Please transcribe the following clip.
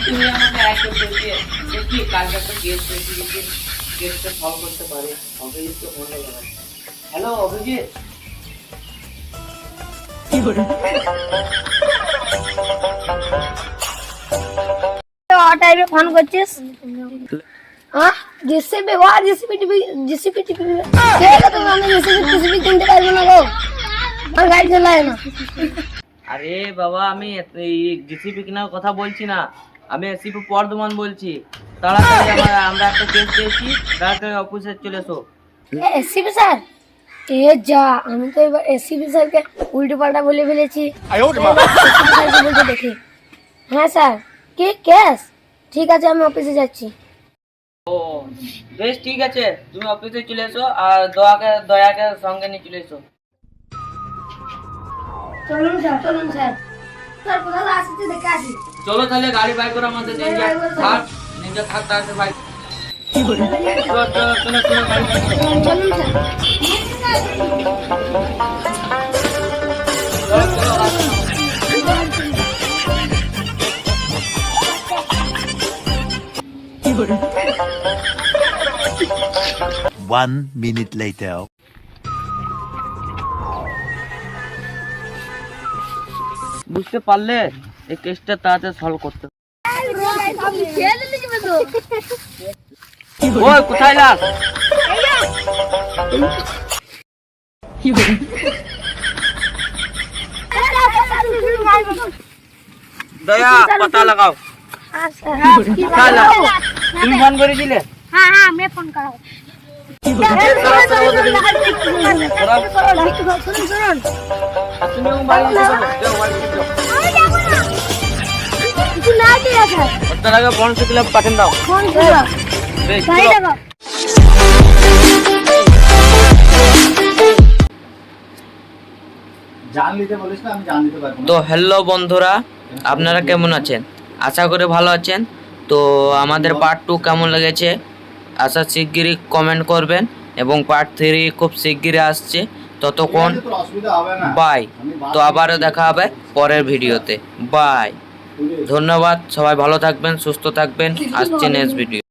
তুমি আমাকে একটা বলতে কি কালকে একটা কেস পেয়েছি, কেসটা সলভ করতে পারে। অভিজিৎকে ফোন লাগা। হ্যালো অভিজিৎ। টাইমে ফোন করছিস? জেসিবি ওয়া জেসিবি টিভি জেসিবি টিভি কেন তুমি আমি জেসিবি কিনতে পারবো না গো, আমার গাড়ি চালায় না। আরে বাবা আমি এই জিসিপি কেনার কথা বলছি না, আমি এসিপি বর্ধমান বলছি। তাড়াতাড়ি আমরা একটা কেস পেয়েছি, তাড়াতাড়ি অফিসে চলে এসো। ACB sir? এ যা, আমি তো এবার এসিবি স্যারকে উল্টো পাল্টা বলে ফেলেছি। বলতে দেখি। হ্যাঁ স্যার, কি কেস? ঠিক আছে আমি অফিসে যাচ্ছি। ও বেশ ঠিক আছে, তুমি অফিসে চলে এসো আর দয়াকে সঙ্গে নিয়ে চলে এসো। চলুন স্যার, চলুন স্যার। স্যার কোথাও আসছে দেখে আসি। চলো তাহলে গাড়ি বাইক করে আমাদের নিঞ্জা থাক তাড়াতাড়ি বাইক। চলো চলো চলো চলো গাড়ি বাইক করে। চলুন স্যার। চলো চলো আসো। 1 minute later. বুঝতে পারলে এই কেসটা তাড়াতাড়ি সলভ করতে। ওই কোথায় লাগ? দয়া পতা লাগাও। কোথায় লাগ? তুমি ফোন করেছিলে? হ্যাঁ হ্যাঁ আমি ফোন করাবো। তুমিও বাড়ি যেতে পারো। যাও বাড়ি যাও। তার আগে ফোন শিখলে পাঠান দাও। বেশ, চলো। তো হ্যালো বন্ধুরা, আপনারা কেমন আছেন? আশা করি ভালো আছেন। তো আমাদের পার্ট 2 কেমন লেগেছে আশা শিগগিরই কমেন্ট করবেন, এবং পার্ট 3 খুব শিগগিরই আসছে। ততক্ষণ বাই। তো আবারও দেখা হবে পরের ভিডিওতে। বাই, ধন্যবাদ। সবাই ভালো থাকবেন, সুস্থ থাকবেন। আসছে নেক্সট ভিডিও।